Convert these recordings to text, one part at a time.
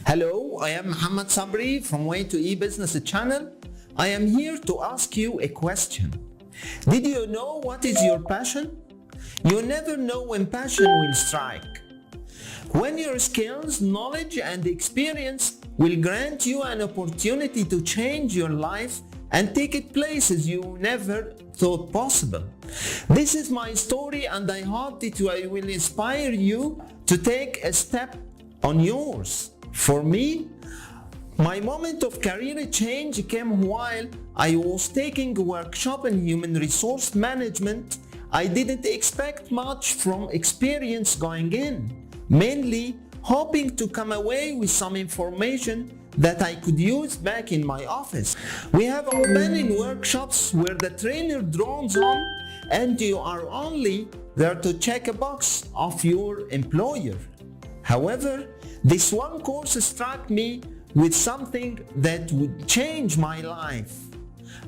Hello, I am Muhammad Sabri from Way to E-Business channel. I am here to ask you a question. Did you know what is your passion? You never know when passion will strike. When your skills, knowledge and experience will grant you an opportunity to change your life and take it places you never thought possible. This is my story and I hope that I will inspire you to take a step on yours. For me, my moment of career change came while I was taking a workshop in human resource management. I didn't expect much from experience going in, mainly hoping to come away with some information that I could use back in my office. We have opening workshops where the trainer drones on and you are only there to check a box of your employer. However, this one course struck me with something that would change my life.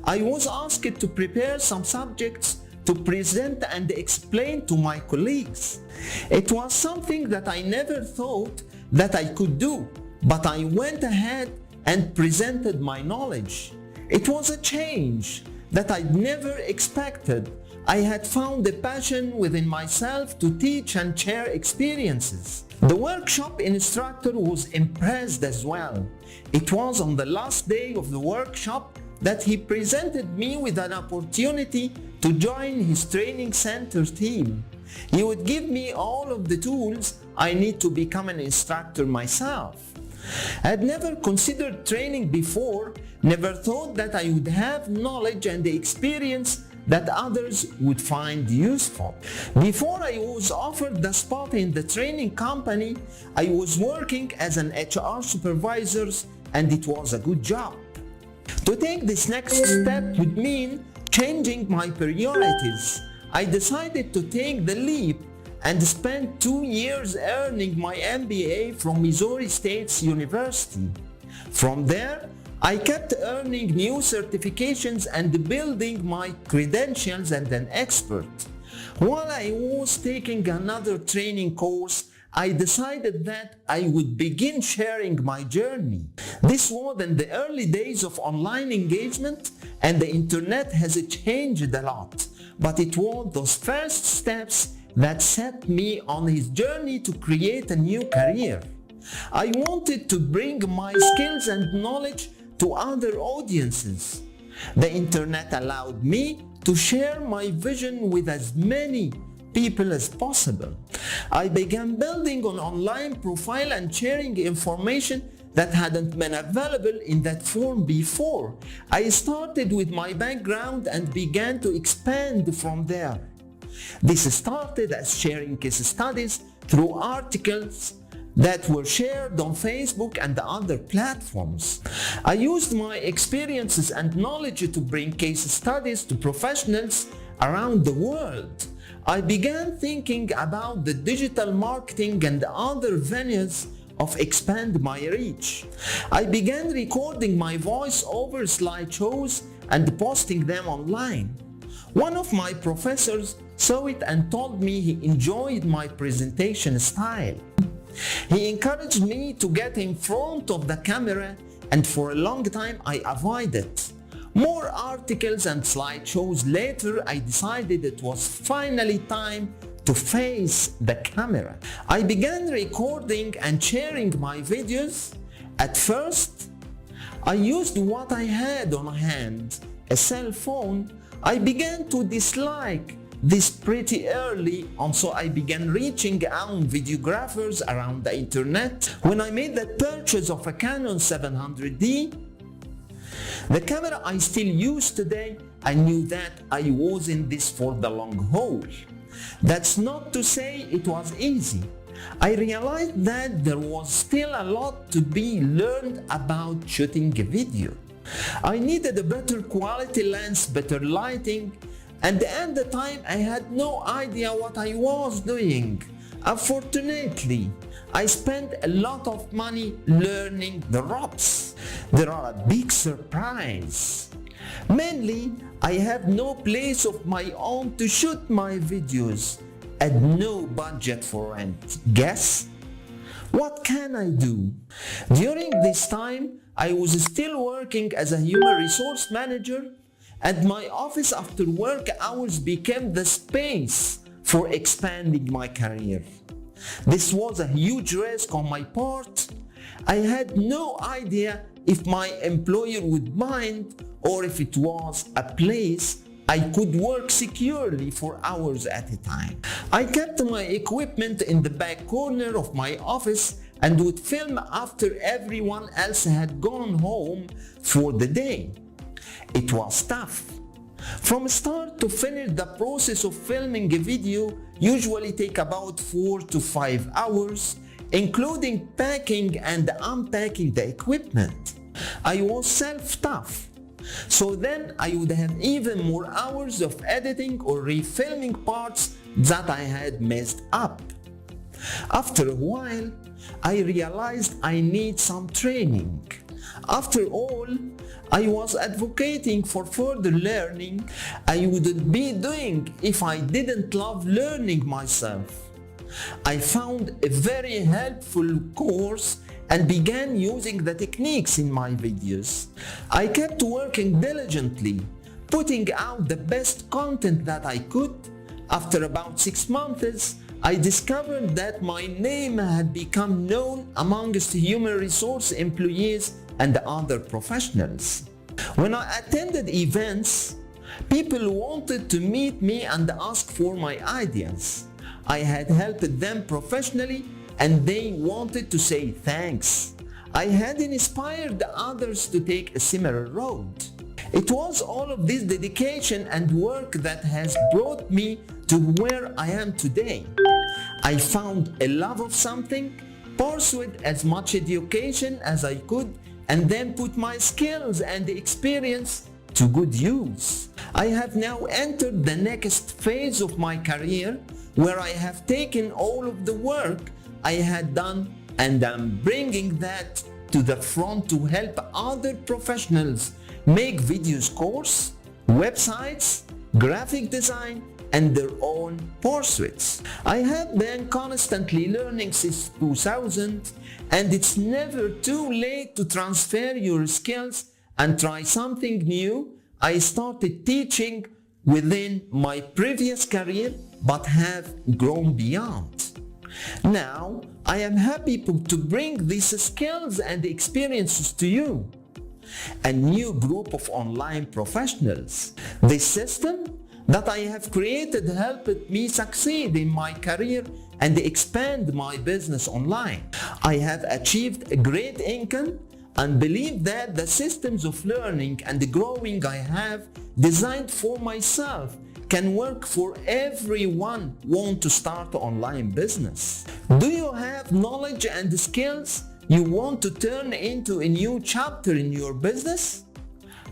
I was asked to prepare some subjects to present and explain to my colleagues. It was something that I never thought that I could do, but I went ahead and presented my knowledge. It was a change that I'd never expected. I had found a passion within myself to teach and share experiences. The workshop instructor was impressed as well. It was on the last day of the workshop that he presented me with an opportunity to join his training center team. He would give me all of the tools I need to become an instructor myself. I had never considered training before, never thought that I would have knowledge and the experience that others would find useful. Before I was offered the spot in the training company, I was working as an HR supervisor and it was a good job. To take this next step would mean changing my priorities. I decided to take the leap and spent 2 years earning my MBA from Missouri State University. From there, I kept earning new certifications and building my credentials as an expert. While I was taking another training course, I decided that I would begin sharing my journey. This was in the early days of online engagement and the internet has changed a lot, but it was those first steps that set me on his journey to create a new career. I wanted to bring my skills and knowledge to other audiences. The internet allowed me to share my vision with as many people as possible. I began building an online profile and sharing information that hadn't been available in that form before. I started with my background and began to expand from there. This started as sharing case studies through articles that were shared on Facebook and other platforms. I used my experiences and knowledge to bring case studies to professionals around the world. I began thinking about the digital marketing and other venues of expand my reach. I began recording my voice over slideshows and posting them online. One of my professors saw it and told me he enjoyed my presentation style. He encouraged me to get in front of the camera and for a long time I avoided it. More articles and slideshows later, I decided it was finally time to face the camera. I began recording and sharing my videos. At first, I used what I had on hand, a cell phone. I began to dislike this pretty early on, so I began reaching out on videographers around the internet. When I made the purchase of a Canon 700D, the camera I still use today, I knew that I was in this for the long haul. That's not to say it was easy. I realized that there was still a lot to be learned about shooting a video. I needed a better quality lens, better lighting, and at the time I had no idea what I was doing. Unfortunately, I spent a lot of money learning the ropes. There are a big surprise. Mainly, I have no place of my own to shoot my videos and no budget for rent. Guess? What can I do? During this time, I was still working as a human resource manager, and my office after work hours became the space for expanding my career. This was a huge risk on my part. I had no idea if my employer would mind or if it was a place I could work securely for hours at a time. I kept my equipment in the back corner of my office and would film after everyone else had gone home for the day. It was tough. From start to finish, the process of filming a video usually takes about 4 to 5 hours, including packing and unpacking the equipment. I was self-taught, so then I would have even more hours of editing or refilming parts that I had messed up. After a while, I realized I need some training. After all, I was advocating for further learning I wouldn't be doing if I didn't love learning myself. I found a very helpful course and began using the techniques in my videos. I kept working diligently, putting out the best content that I could. After about 6 months, I discovered that my name had become known amongst human resource employees and other professionals. When I attended events, people wanted to meet me and ask for my ideas. I had helped them professionally and they wanted to say thanks. I had inspired others to take a similar road. It was all of this dedication and work that has brought me to where I am today. I found a love of something, pursued as much education as I could, and then put my skills and experience to good use. I have now entered the next phase of my career where I have taken all of the work I had done and I'm bringing that to the front to help other professionals make videos course, websites, graphic design, and their own pursuits. I have been constantly learning since 2000, and it's never too late to transfer your skills and try something new. I started teaching within my previous career but have grown beyond. Now I am happy to bring these skills and experiences to you, a new group of online professionals. This system that I have created helped me succeed in my career and expand my business online. I have achieved a great income and believe that the systems of learning and growing I have designed for myself can work for everyone who wants to start an online business. Do you have knowledge and skills you want to turn into a new chapter in your business?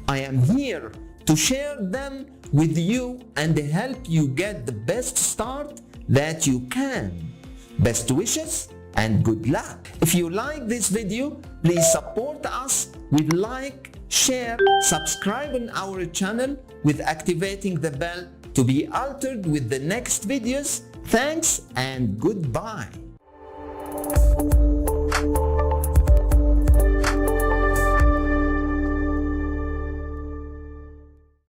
I am here to share them with you and help you get the best start that you can. Best wishes and good luck. If you like this video, please support us with like, share, subscribe on our channel with activating the bell to be altered with the next videos. Thanks and goodbye.